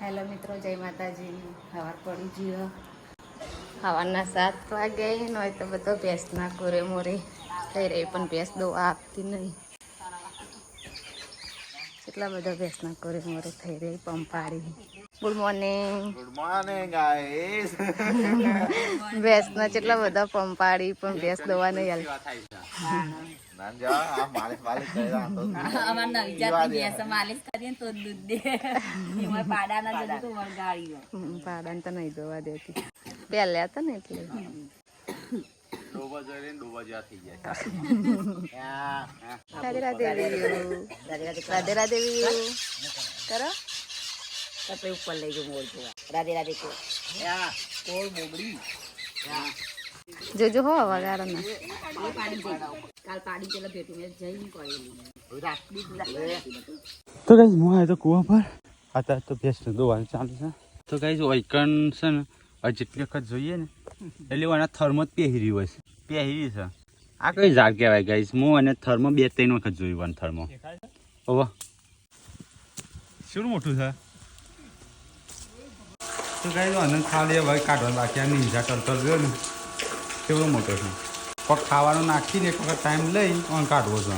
Hello મિત્રો, જય માતાજી. સવાર પડી ગયો. સવારના 7 વાગે હોય તો બધો ભેંસના કોરે મોરે થઈ રહી, પણ ભેંસ દોવા આપતી નહીં. કેટલા બધા ભેંસના કોરે મોરે થઈ રહી, પંપાડી. Good morning. Good morning guys. ભેંસના કેટલા બધા પંપાડી, પણ ભેંસ દોવા નહીં હાલતી. પાડા તો નહીં દોવા દેતી. પહેલા હતા ને એટલે રાધે રાધે રાધે રાધે કરો. ઉપર લઈ ગયો મોર જોવા. રાધે રાધે કો જોજો હો વગાડો ને. કાલ પાડી પેલા ભેટું જઈને કરેલી. તો ગાઈસ હું આવ્યો તો કુવા પર. અત્યારે તો ભેંસ દોવાનું ચાલુ છે. તો ગાઈસ વૈકણ છે ને જેટલી વખત જોઈએ ને એટલે એના થર્મો જ પહેરી હોય છે. પહેરી છે. આ કઈ ઝાડ કહેવાય ગાઈસ? હું અને થર્મો 2-3 વખત જોયું. થર્મો ઓવા શું મોટું છે. તો ગાઈસ આનંદ ખાલી હવે કાઢવાનું બાકી. આ નીંજા ટલટલ રહ્યો ને કેવો મોટો છે. પગ ખાવાનું નાખીને એક વખત ટાઈમ લઈ અને કાઢવો છે.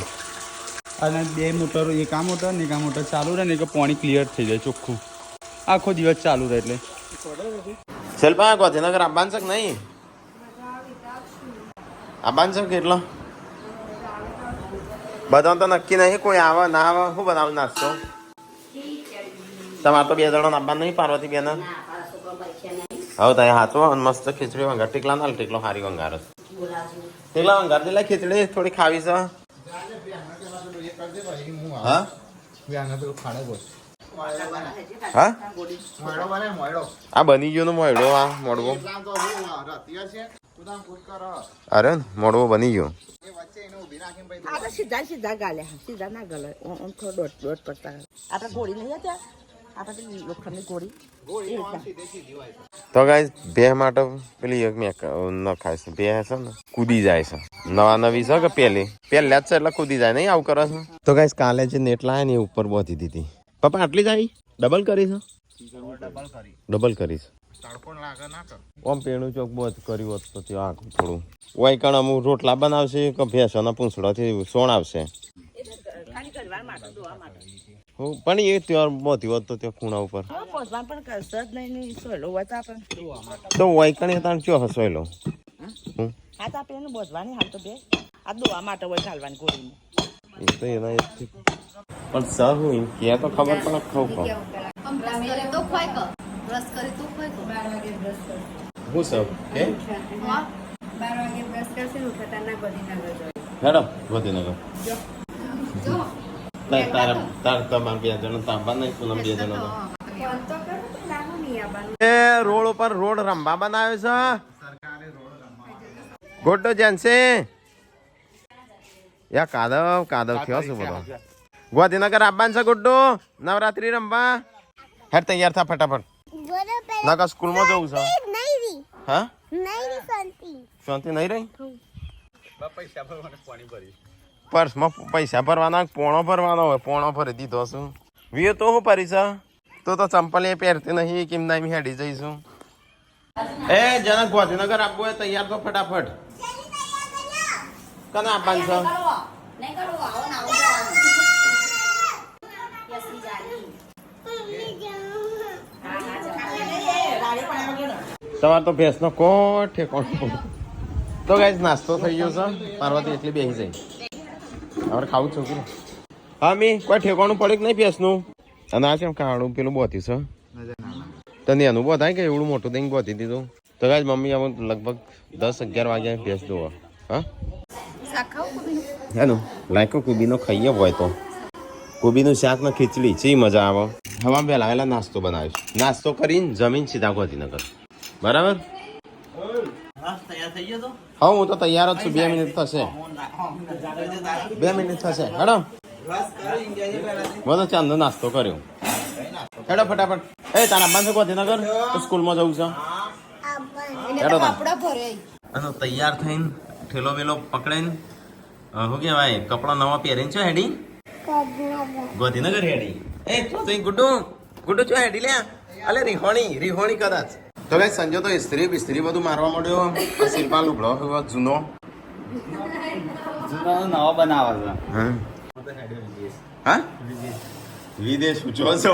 અને 2 મોટરો, એક આ મોટર ને એક આ મોટર ચાલુ રહે ને કે પાણી ક્લિયર થઈ જાય ચોખ્ખું. આખો દિવસ ચાલુ રહે એટલે શિલ્પા ગોધીનગર આબાન છે કે નહીં? આબાન છે કેટલો બધા તો નક્કી નહીં. કોઈ આવે ના આવે શું બનાવું નાસ્તો? તમારે તો 2 જણા આબાન નહીં? પાર્વતી બેન હવે તારે હાથો અને મસ્ત ખીચડી વંગાર. ટીકલા ના ટીકલો હારી વંગાર ટીકલા વંગાર દિલા ખીચડી થોડી ખાવી છે. હા હા આ બની ગયો ને મોયડો. આ મોડવો અરે મોડવો બની ગયો. સીધા સીધા ગાલ્યા. સીધા ના ગલે થોડો દોટ પડતા. આપણે ગોળી નહીં હતા? આપણે લોખંડની ગોળી. તો ગાઈસ બે માટે પેલી એક મેં ન ખાય છે. બે છે ને કૂદી જાય છે. નવા નવી છે કે પહેલા જ છે એટલે કૂદી જાય. નહીં આવું કરે છે. તો ગાઈસ કાલે જે નેટ લાવે ને એ ઉપર બોધી દીધી. પપ્પા આટલી જ આવી? ડબલ કરી છે? ડબલ કરી છે. ઓમ પેણું ચોક બોધ કર્યું હોત તો ત્યાં આગળ થોડું વાય કણ અમુક રોટલા બનાવશે કે ભેંસોના પૂંછડાથી સોણ આવશે. પણ એ ત્યાં બોધી હોત તો ત્યાં ખૂણા ઉપર તો વાયકણી હતા ચો હસોયલો. હા તો આપણે એને બોધવાની હાલ તો બે આ દોવા માટે હોય ચાલવાની ગોળીને. એ તો એના પણ સર હું એમ કે તો ખબર પડે ખાવ ખાવ હું સર કે 12 વાગે બ્રશ કરશે ને ઉઠતા ના હેડો ગોધીનગર તાર તમાર 2 જણ તાંબા નહીં પૂનમ 2 જણ એ રોડ ઉપર રોડ રંબા બનાવ્યો છે. ગોડો જાનશે યા કાદવ થયો શું બધો. ગોધીનગર આવવાનું છે ગોડો નવરાત્રી રમવા. હેડ તૈયાર થા ફટાફટ. ના સ્કૂલમાં જવું છે. હા શાંતિ નહીં રહી. પર્સમાં પૈસા ભરવાના પોણો ભરવાનો હોય. પોણો ભરી દીધો છું. વીએ તો શું ભરી છે? તો ચંપલ એ પહેરતી નહીં. કેમ ના હેડી જઈશું. એ જનક ગોધીનગર આપવું હોય તૈયાર તો ફટાફટ. કને આપવાનું છે? તમારે તો ભેંસનો કોઈ ઠેકોણ. તો ગાઈસ નાસ્તો થઈ ગયો છે. પાર્વતી એટલી બેસી જાય. હવે ખાવું છોકરી. હા મી કોઈ ઠેકોણું પડ્યું કે નહીં ભેંસનું? અને આ છે કાળું પેલું બોતી છે. તને એનું બોધાય કે એવડું મોટું દઈને બોતી દીધું. તો ગાઈસ મમ્મી આમ લગભગ 10-11 વાગ્યા ભેંસ દોવા. હા હેનું લાયકો કુબીનો ખાઈએ હોય તો કોબીનું શાક ને ખીચડી છે મજા આવે. હવા પહેલા વહેલા નાસ્તો બનાવીશ. નાસ્તો કરીને જમીન સીધા ગોધીનગર. બરાબર? હા હું તો તૈયાર જ છું. 2 મિનિટ થશે. 2 મિનિટ થશે. હેડો બધો ચાંદો નાસ્તો કર્યો. હેડો ફટાફટ. એ તારા બાંધો ગોધીનગર તો સ્કૂલમાં જવું છે. હેડો તૈયાર થઈને ઠેલો વેલો પકડીને શું કહેવાય કપડા નવા પહેરીને છો હેડી ગોધીનગર હેડી. એ ગુડ્ડુ ચો હેડી લે અલે રીહોણી કદાચ તો કઈ સંજો તો ઇસ્ત્રી બધું મારવા માંડ્યો શિલ્પા લુગડો જૂનો નવો બનાવે છે હા વિદેશ ઊંચો છે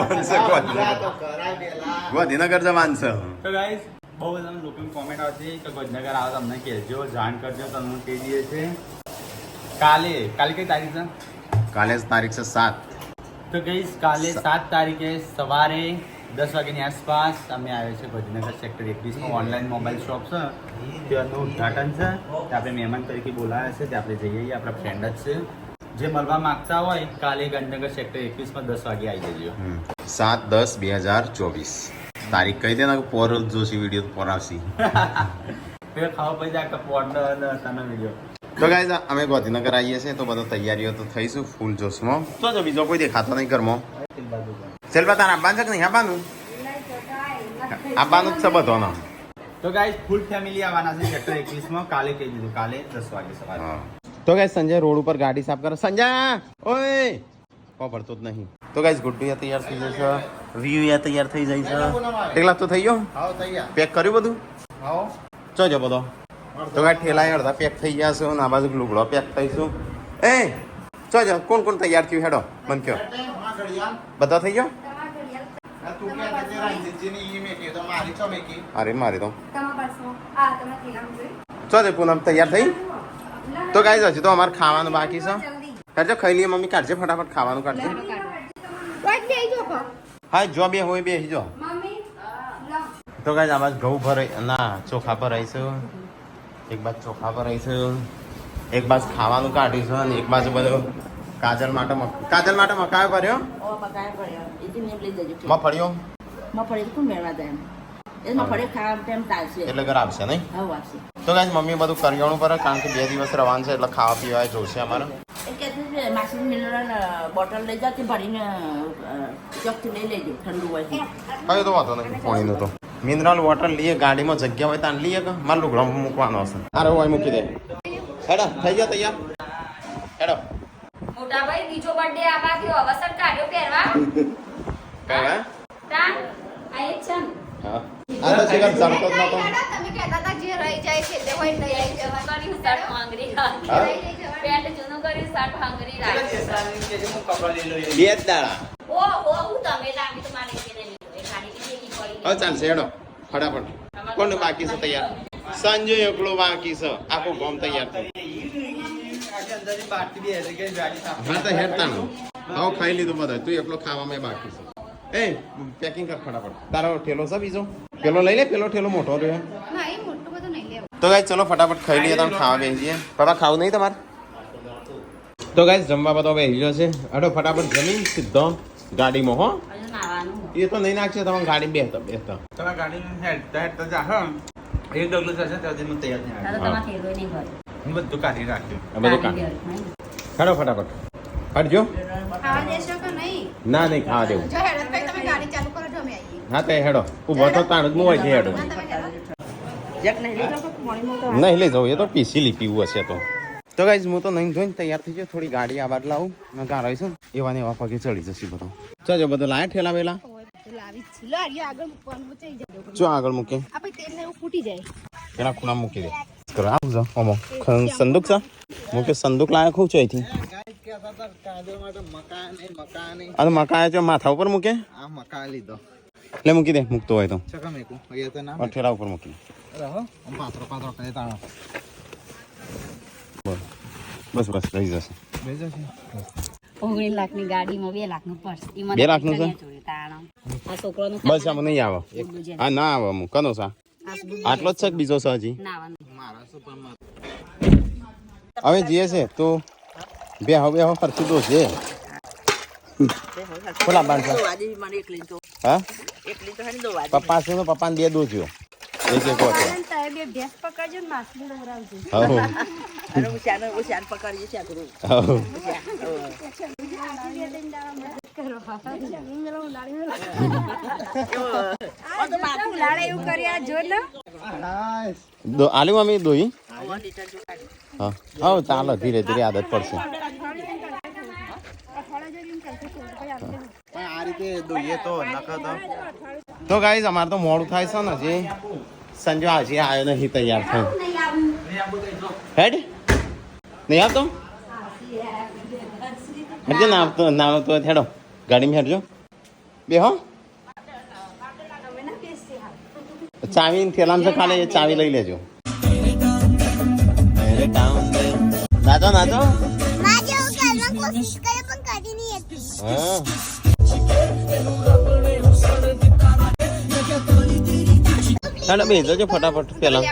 ગાંધીનગર જવાન છે તો ગાઈસ બહુ બધા લોકોની કોમેન્ટ આવતી કે ગાંધીનગર આવે તમને કહેજો જાણ કરજો તમને કહી દઈએ છે કાલે કઈ તારીખ છે કાલે તારીખ છે 7 તો ગાઈસ કાલે 7 તારીખે સવારે 10 વાગ્યાની આસપાસ અમે આવ્યા છે ગાંધીનગર સેક્ટર 21 માં ઓનલાઈન મોબાઈલ શોપ છે ત્યાંનું ઉદ્ઘાટન છે તે આપણે મહેમાન તરીકે બોલાવ્યા છે તે આપણે જઈએ આપણા ફ્રેન્ડ જ છે જે મળવા માંગતા હોય કાલે ગાંધીનગર સેક્ટર 21 માં 10 વાગે આવી જજો 7/10/2024 તારીખ કહી દે ને પોર જોશી વિડીયો તો પોર આવશી ખાવા પછી આ પોર્ટર તનો વિડીયો તો ગાઈઝ અમે ગાંધીનગર આવીએ છીએ તો બધો તૈયારીઓ તો થઈશું ફૂલ જોશમાં તો જો બીજો કોઈ દેખાતો નહીં ઘરમાં શિલ્પા તારા આવવાનું છે કે નહીં આવવાનું જ છે બધો ના તો ગાઈસ ફૂલ ફેમિલી આવવાના છે સેક્ટર 21 માં કાલે કહી દીધું કાલે 10 વાગે સવારે તો ગાઈસ સંજય રોડ ઉપર ગાડી સાફ કરો સંજય ઓય પડતો જ નહીં તો ગાઈસ ગુડ્ડુ તૈયાર થઈ જશે વ્યુ તૈયાર થઈ જાય છે એકલા તો થઈ ગયો હાવ તૈયાર પેક કર્યું બધું હાવ જોજો બધો તો ગાઈ ઠેલા અડધા પેક થઈ ગયા છે અને આ બાજુ લુગડો પેક થઈશું એ જોજો કોણ તૈયાર થયું હેડો મને કયો બધા થઈ ગયો અરે મારી તો જોજે પૂનમ તૈયાર થઈ તો ગાઈસ હજી તો અમારે ખાવાનું બાકી છે કાઢજો ખાઈ લઈએ મમ્મી કાઢજે ફટાફટ ખાવાનું કાઢજે હા જો બે હોય બે જો તો ગાઈસ આમાં ઘઉં ભરાય ના ચોખા ભરાઈશું એક બાજુ ચોખા ભરાઈશું એક બાજુ ખાવાનું કાઢીશું અને એક બાજુ બધું કાજલ માટે મકાયો ભર્યો મફળિયો એટલે ઘર આવશે નહીં તો ગાઈસ મમ્મી બધું કરિયાણું પર કારણ કે 2 દિવસ રવાન છે એટલે ખાવા પીવા જોશે અમારે બોટલ લઈ જાવ ભરીને ચોકથી લઈ લેજો ઠંડુ હોય કયો તો વાંધો નહીં પાણીનું તો મિનરલ વોટર લઈએ ગાડીમાં જગ્યા હોય ત્યાં લઈએ કે મારે લુગડો મૂકવાનો હશે અરે હોય મૂકી દે હેડો થઈ ગયો તૈયાર હેડો મોટા ભાઈ બીજો બર્થડે આવા થયો અવસર કાઢ્યો પહેરવા કહેવા તા આય છે હા આ તો શિકાર ચાલતો જ નતો તમે કહેતા હતા જે રહી જાય છે તે હોય લઈ આવી જવા કરી શર્ટ માંગરી પેન્ટ જૂનું કરી શર્ટ માંગરી રાખી બે જ દાડા ઓ હું તમે લાવી તો મારે કે નહીં એ ખાડી કે ની પડી હવે ચાલશે હેડો ફટાફટ કોણ બાકી છે તૈયાર સંજય એકલો બાકી છે આખું ગામ તૈયાર થયું હા તો હેડતા નું હવે ખાઈ લીધું બધા તું એકલો ખાવામાં બાકી છે એ પેકિંગ કર ફટાફટ તારો ઠેલો છે બીજો પેલો લઈ લે પેલો ઠેલો મોટો રહ્યો ના એ મોટું બધું નહીં લેવું તો ગાઈસ ચલો ફટાફટ ખાઈ લઈએ તમે ખાવા બેસી જઈએ પપ્પા ખાવું નહીં તમારે તો ગાઈસ જમવા બધો બેસી ગયો છે અડો ફટાફટ જમીન સીધો ગાડીમાં હો એ તો નહીં નાખશે તમે ગાડી બેસતા તમે ગાડી હેડ જા હા એક ડગલું થશે ત્યાં હું તૈયાર નહીં હું બધું કાઢી રાખ્યું બધું કાઢ ખાડો ફટાફટ હટજો ખાવા દેશો કે નહીં ના નહીં ખાવા દેવું જો હેડભાઈ તમે ગાડી ચાલુ કરો જો અમે આવીએ હા તે હેડો ઉભો તો તાણ જ હોય છે હેડો નહીં લઈ જાઉં એ તો પીસી લી પીવું હશે તો ગાઈઝ હું તો નહીં જોઈને તૈયાર થઈ ગયો થોડી ગાડી આબાદ લાવું ને ગાં રહીશું એવા ને એવા પગે ચડી જશે બધો ચજો બધો લાય ઠેલા વેલા જો આગળ મૂકે પેલા ખૂણા મૂકી દે આવું છે ઓમો સંદૂક છે મૂકે સંદૂક લાયક હું છે અહીંથી અને મકાન જો માથા ઉપર મૂકે એટલે મૂકી દે મૂકતો હોય તો ઠેલા ઉપર મૂકી બસ રહી જશે 19 લાખની ગાડીમાં 2 લાખનું પર્સ 2 લાખનું છે આ છોકરાનું બસ આમ નહીં આવે હા ના આવે હું કનો સા આટલો જ છે બીજો છે હજી હવે જઈએ છે તો બે હવે ફરતી દો છે ખોલા બાંધ હા પપ્પા છે પપ્પાને દે દો જો એક એક વાત આલુ અમે દોઈ હા હા ચાલો ધીરે ધીરે આદત પડશે તો ગાઈઝ અમારે તો મોડું થાય છે ને હજી સંજો હજી આવ્યો નહીં તૈયાર થાય હેડ નહીં આવતો હજુ ના આવતો હેડો ગાડીમાં હેડજો બે હો ચાવી થેલામ છે ખાલી ચાવી લઈ લેજો નાચો નાચો હા ચાલો બે જજો ફટાફટ પેલા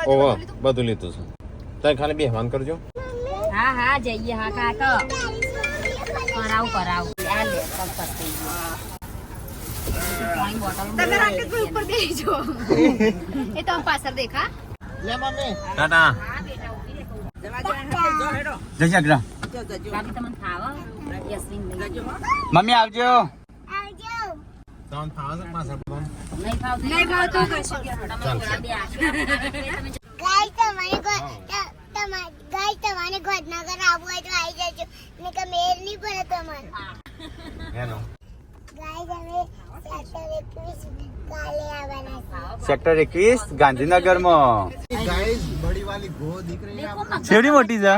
ઓહો બધું લીધું છે તારે ખાલી બેહવાન કરજો હા હા જઈએ હા કાકા કરાવ આ લે તમે રાકેશ ઉપર બેસજો એ તો પાછળ દેખા લે મમ્મી ટાટા જય અગ્રા બાકી તમને ખાવા યસવીન લઈ મમ્મી આવજો તોન ખાવા છે પાછળ નહીં ખાવ તો કરશો ગાય તમારે ઘટનગર આવવું હોય તો આવી જજો ને કે મેલ નહીં પડે તમારે હેલો ગાય તમે કાલે આવવાના છે સેક્ટર 21 ગાંધીનગરમાં છેવડી મોટી છે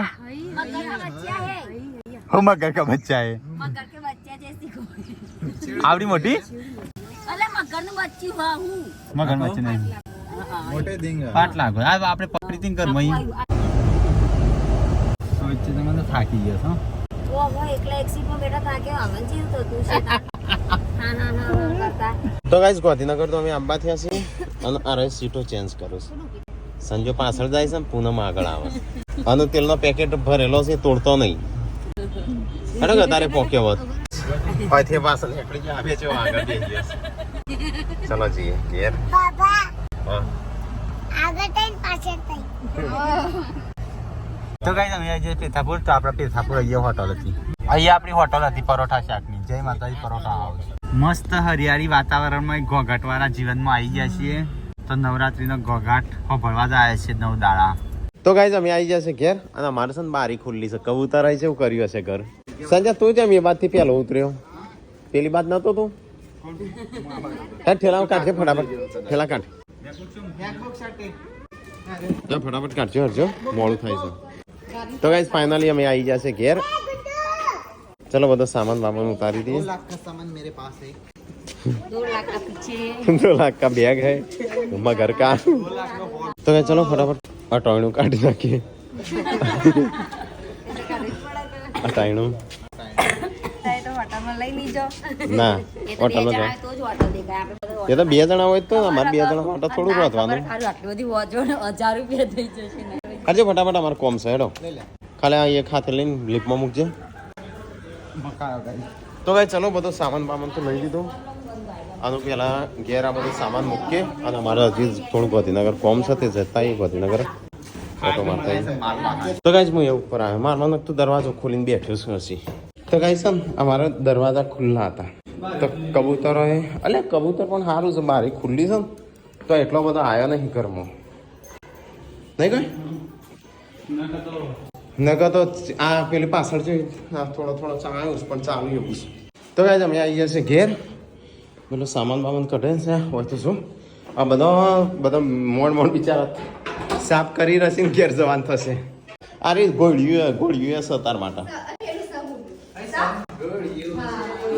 हो मगर का बच्चा है મગર કે બચ્ચા જैसी કોઈ आवड़ी मोटी અલે મગર નું બચ્ચું હા હું मगर बच्चे नहीं મોટે દિંગ पाट लागो आ આપણે પકડી તીન કર મઈ વચ્ચે તમે તો થાકી ગયો છો હું એકલા એક સીટ માં બેઠા થાકે હમણાં જીવતો તું છે હા કરતા તો ગાઈસ ગાંધીનગર તો અમે આંબા થયા છીએ અને આ સીટો ચેન્જ કરું છું સંજો પાછળ જાય છે પૂનમ આગળ આવે અને તેલનો પેકેટ ભરેલો છે તોડતો નહીં અરે તારે પોક્યો હોત પાછી પાછળ નીકળી ગયા આવે છે આગળ જઈએ ચલો જઈએ ઘેર બાબા હા આગળ તઈ પાછળ તઈ તો ગાઈસ અમે આજે પેથાપુર તો આપણા પેથાપુર અહીંયા હોટલ હતી અહીંયા આપણી હોટલ હતી પરોઠા શાકની જય માતાજી પરોઠા હાઉસ મસ્ત હરિયાળી વાતાવરણમાં ઘોઘાટવાળા જીવનમાં આવી ગયા છીએ તો નવરાત્રીનો ઘોઘાટ ભરવા જ આવ્યા છે 9 દાડા તો ગાઈસ અમે આવી જશે ઘેર અને અમારે છે ને બારી ખુલ્લી છે કબૂતર આવી છે એવું કર્યું હશે ઘર સંજય તું જેમ એ બાદથી પેલો ઉતર્યો પેલી બાદ નતો તું ઠેલા કાઢજે ફટાફટ ઠેલા કાઢ ફટાફટ કાઢજો હરજો મોડું થાય છે તો ગાઈસ ફાઇનલી અમે આવી જશે ઘેર ચલો બધો સામાન વામાન ઉતારી દઈએ 2 लाख का सामान मेरे पास है 2 लाख का पीछे 2 लाख का बैग है मगर का तो क्या चलो फटाफट अटाणु काट नाखिए अटाणु તો હોટલમાં લઈ લીજો ના એ તો બે હોટલમાં જણા તો જ હોટલ દેખાય આપણે એ તો બે જણા હોય તો અમારે બે જણા માટે થોડું રોતવાનું ખાલી આટલી બધી વોચો ને 1000 રૂપિયા થઈ જશે ને આજે ફટાફટ અમારે કોમ છે હેડો ખાલી આ એક હાથે લઈને લિપમાં મૂકજે તો ભાઈ ચલો બધો સામાન બામાન તો લઈ લીધો આનું પેલા ઘેર આ બધું સામાન મૂકીએ અને અમારે હજી થોડું ગાંધીનગર કોમ છે તે જતા ગાંધીનગર ઓટો મારતા તો ગાઈસ હું એ ઉપર આવ્યો મારવાનો તો દરવાજો ખોલીને બેઠ્યો છું હસી તો ગાઈસ અમારા દરવાજા ખુલ્લા હતા તો કબૂતરોએ કબૂતર પણ સારું છે બારી ખુલ્લી છે ને તો એટલો બધો આવ્યો નહીં ઘરમાં નહીં કઈ નકર તો આ પેલી પાછળ છે થોડો ચાલ્યું પણ ચાલુ એવું છે તો ગાઈસ અમે આવી જશે ઘેર પેલો સામાન બામાન કઢે છે હોય તો શું આ બધો મોડ બિચારા સાફ કરી રસીને ઘેર જવાનું થશે આ રીત ગોળ્યું છે તાર માટે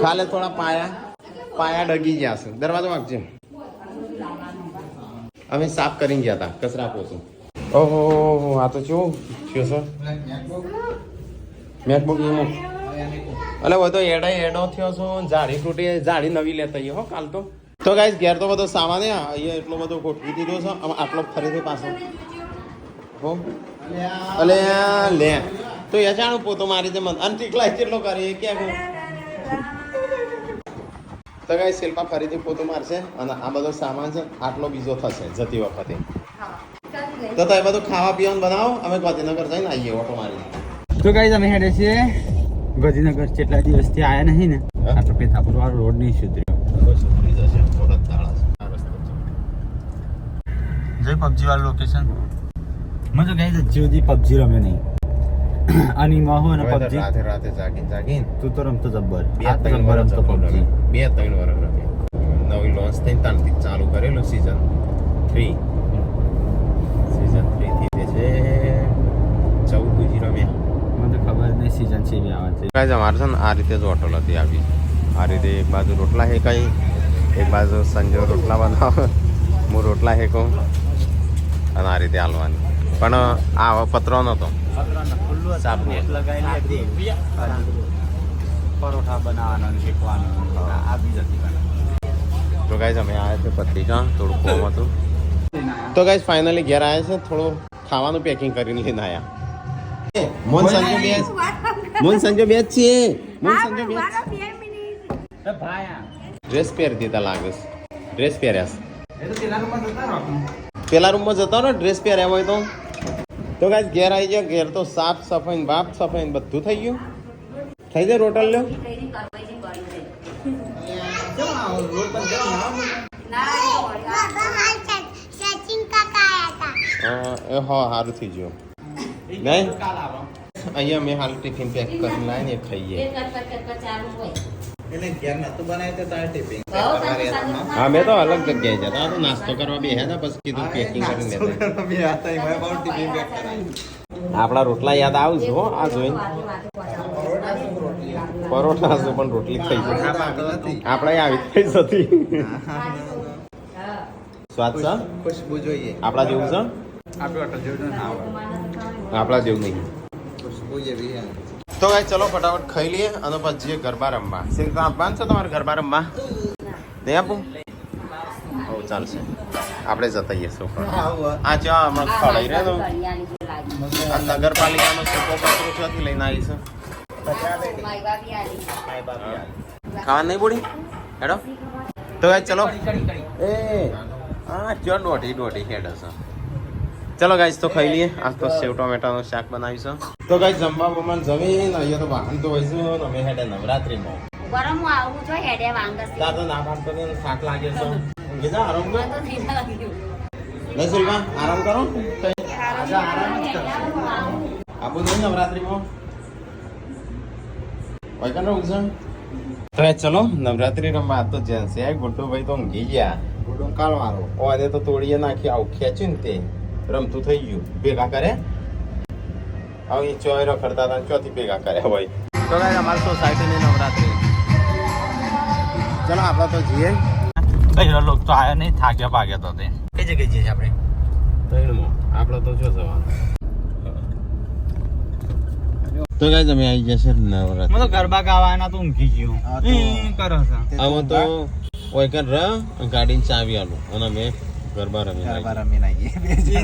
ખાલે થોડા પાયા ડગી ગયા છે દરવાજો વાગજે અમે સાફ કરીને ગયા હતા કચરા પોતું ઓહો આ તો શું થયો છે મેકબુક એમાં અલે હોય તો એડો થયો છો જાડી નવી લેતા હો કાલ તો ગાઈસ ઘેર તો બધો સામાન અહીંયા એટલો બધો ગોઠવી દીધો છે આટલો ફરીથી પાછો હો અલે લે તો એ જાણું પોતો મારી દે મન અને ટીકલા કેટલો કરી ક્યાં તો ગાઈસ શિલ્પા ફરીથી પોતો મારશે અને આ બધો સામાન છે આટલો બીજો થશે જતી વખતે તો તમે બધું ખાવા પીવાનું બનાવો અમે ગાંધીનગર જઈને આવીએ ઓટો મારી તો ગાઈસ અમે હેડે છીએ ગાંધીનગર કેટલા દિવસથી આયા નહીં ને આ પેથાપુર વાળો રોડ નહીં સુધર્યો જય પબજી વાળું લોકેશન મને તો ગાઈસ હજી સુધી પબજી રમ્યો નહીં અને એમાં હું ને હવે તો પબજી રાતે રાતે જાગીને તું તો રમતો જબ્બર બે આ તો ત્રણ જબ્બર વર્ષ રમતો પબજી બે ત્રણ વર્ષ રમે નવી લોન્ચ થઈને તાણથી ચાલુ કરેલું સીઝન 3 થી તે છે 14 બીજી રમ્યા. મને તો ખબર નહીં સીઝન છે બી આવે છે. કાંઈ અમારે છે ને આ રીતે જ હોટલ હતી આવી. આ રીતે એક બાજુ રોટલા હેકાઈ, એક બાજુ સંજો રોટલા બનાવે, હું રોટલા હેકું અને આ રીતે હાલવાની. પણ આ પતરો નતો સાપની લગાવેલી હતી અને પરોઠા બનાવવાનો અને શેકવાનો આ બી જતી તો ગાઈઝ અમે આવ્યા છે પત્રિકા થોડું કોમ હતું તો ગાઈઝ ફાઇનલી ઘેર આવ્યા છે. થોડું ખાવાનું પેકિંગ કરીને લઈને આવ્યા. મોન સંજો બેસ, મોન સંજો બેસ છે, મોન સંજો બેસ. ડ્રેસ પહેરતી તા લાગે છે, ડ્રેસ પહેર્યા છે. પેલા રૂમમાં જતો ને ડ્રેસ પહેર્યા હોય તો ગાઈઝ ઘેર આવી ગયા. ઘેર તો સાફ સફાઈ બાપ સફાઈ બધું થઈ ગયું. થઈ જાય રોટલ લ્યો. સચિન કાકા આયા હતા. સારું થઈ ગયું નહીં. અહીંયા મેં હાલ ટિફિન પેક કરીને લાવીને ખાઈએ. હા મેં તો અલગ જગ્યાએ જતા તો નાસ્તો કરવા બેહ્યા હતા પછી કીધું પેકિંગ કરીને આપણા રોટલા યાદ આવજો હો. આ જોઈને પરોઠા છે પણ રોટલી થઈ ગઈ આપણે આવી થઈ જતી. સ્વાદ છે ખુશ્બુ જોઈએ આપણા જેવું છે આપણું અટલ જેવું આપણા જેવું નહીં. ખુશ્બુ જેવી તો ગાઈ ચલો ફટાફટ ખાઈ લઈએ અને પછી ગરબા રમવા. સિંગ આપવાનું છે તમારે ગરબા રમવા નહીં આપું? હો ચાલશે આપણે જતા જઈએ છોકરા. આ ચા હમણાં ખવડાવી રહ્યો આ નગરપાલિકાનો સૂકો કચરો ક્યાંથી લઈને આવી છે? ખાવા નહીં બોડી હેડો. તો ગાઈ ચલો એ હા ચો દોઢી હેડ હશે. ચલો ગાઈસ તો ખાઈ લઈએ. આજ તો સેવ ટોમેટાનું શાક બનાવીશું. તો ગાઈસ જમવા બમણ જમીન અહીંયા તો વાહન તો હોય છે અમે હેડે નવરાત્રીમાં ગરમ આવું જો હેડે વાંગસ તાતો ના પાડતો ને થાક લાગે છે. ઊંઘી જા આરામ કર. તો નહીં લાગ્યું નહીં સુલભા આરામ કરો. આપું નહીં નવરાત્રીમાં હોય કાન રહું છે. તો ચલો નવરાત્રી રમવા. આજ તો જેન્ટ્સ ગુડ્ડુ ભાઈ તો ઊંઘી ગયા. ગુડ્ડુ કાળ વાળો ઓને તો તોડીએ નાખી આવું ખેંચ્યું ને તે રમતું થઈ ગયું. ભેગા કરે હવે ચોય રખડતા હતા ચોથી ભેગા કર્યા હોય. તો ગાઈસ અમારી સોસાયટીની નવરાત્રી. ચલો આપણે તો જઈએ. કઈ લોક તો આયા નહીં થાક્યા પાગ્યા તો તે કઈ જગ્યાએ જઈએ આપણે ત્રણમાં આપણે તો જો જવાનું. તો ગાઈસ અમે આવી જશે નવરાત્રી. મને તો ગરબા ગાવાના તો ઊંઘી ગયો કરો છો આમાં તો ઓય કર ગાડીની ચાવી આલું અને અમે ગરબા રમી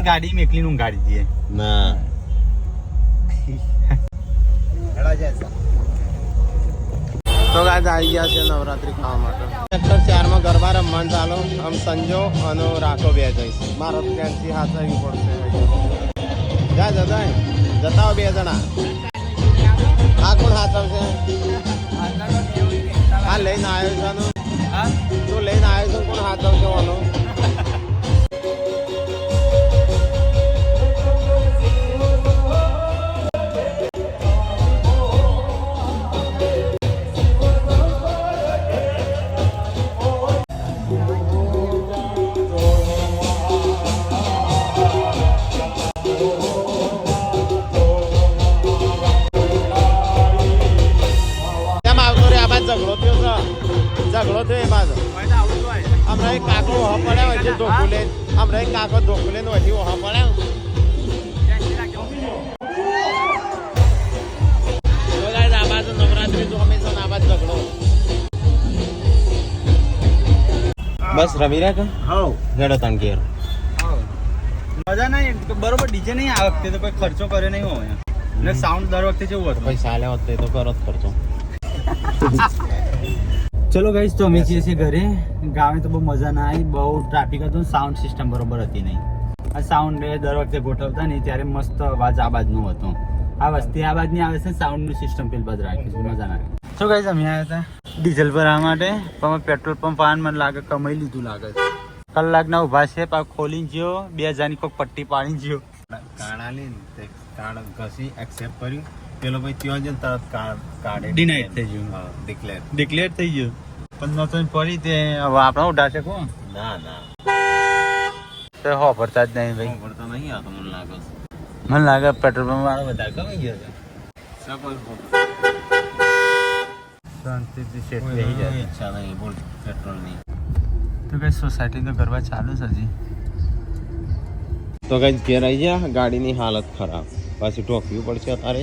ગાડી મેં એકલી ઊંઘાડી દઈએ ના તો ગાઈસ આવી ગયા છે નવરાત્રી ખાવા માટે. સેક્ટર 4 માં ગરબા રમવાનું ચાલો. આમ સંજો અને રાખો બે જઈશું. મારો તો ત્યાંથી હાથ આવી પડશે. જા જતા બે જણા. આ કોણ હાથ આવશે? આ લઈને આવ્યો છે તું લઈને આવ્યો છે કોણ હાથ આવશે વાનો? ઝઘડો થયો એ બાજુ હમણાં એક કાકો ઓહો પડ્યા હોય છે ધોકું લે. હમણાં એક કાકો ધોકું લે હોય ઓહો પડ્યા. આ બાજુ નવરાત્રી તો હંમેશા આ બાજુ ઝઘડો. બસ રમી રહ્યા કે હેડો તણ ઘેર. મજા નહીં બરોબર ડીજે નહીં આ વખતે તો કોઈ ખર્ચો કર્યો નહીં હોય ને સાઉન્ડ દર વખતે જેવું હતું પૈસા આલ્યા હોત તો એ તો કરો જ ખર્ચો. ચલો ગાઈસ તો અમે છીએ ઘરે. ગામે તો બહુ મજા ના આવી. બહુ ટ્રાફિક હતું. સાઉન્ડ સિસ્ટમ બરોબર હતી નહીં. આ સાઉન્ડ દર વખતે ગોઠવતા નહીં ત્યારે મસ્ત અવાજ આ બાજનો હતો. આ વસ્તી આ બાજની આવે છે સાઉન્ડનું સિસ્ટમ પેલી બાજુ રાખી છે. મજા ના આવી. તો ગાઈસ અમે આવ્યા હતા ડીઝલ ભરવા માટે પણ પેટ્રોલ પંપ આન મને લાગે કમાઈ લીધું લાગે છે. કલાકના ઊભા છે પાછું ખોલીને જ્યો 2000 ની કોઈક પટ્ટી પાડીને જ્યો કાણા લઈને તે કાર્ડ ઘસી એક્સેપ્ટ કર્યું પેલો ભાઈ ત્યાં જ તરત કાઢે Denied થઈ ગયું. હા ડિક્લેર ડિક્લેર થઈ ગયું પણ નતો પડી તે હવે આપણે ઉઠાશે કોણ ના ના તો હો ભરતા જ નહીં ભાઈ પડતો નહીં આ તો મને લાગે છે મને લાગે પેટ્રોલ પંપ વાળો વધારે કમાઈ ગયો છે શાંતિથી શેઠ બેસી જાય ઈચ્છા નહીં બોલ પેટ્રોલની તો કઈ સોસાયટી તો કરવા ચાલુ છે હજી તો ગાઈઝ ઘેર આવી ગયા ગાડીની હાલત ખરાબ પાછી ઠોકવી પડશે અત્યારે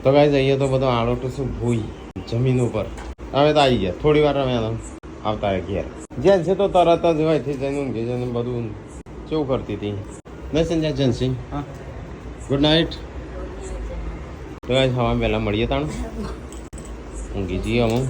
તો ગાઈઝ અહીંયા તો બધો આડો તો શું ભૂઈ જમીન ઉપર હવે તો આવી ગયા થોડી વાર અમે આવતા રહે ઘેર જેન છે તો તરત જ હોય થી જઈને ઊંઘી જઈને બધું કેવું કરતી હતી નહીં સંજય જનસિંહ હા ગુડ નાઇટ તો ગાઈઝ હવા પહેલાં મળીએ તાણ ઊંઘી જઈએ અમુક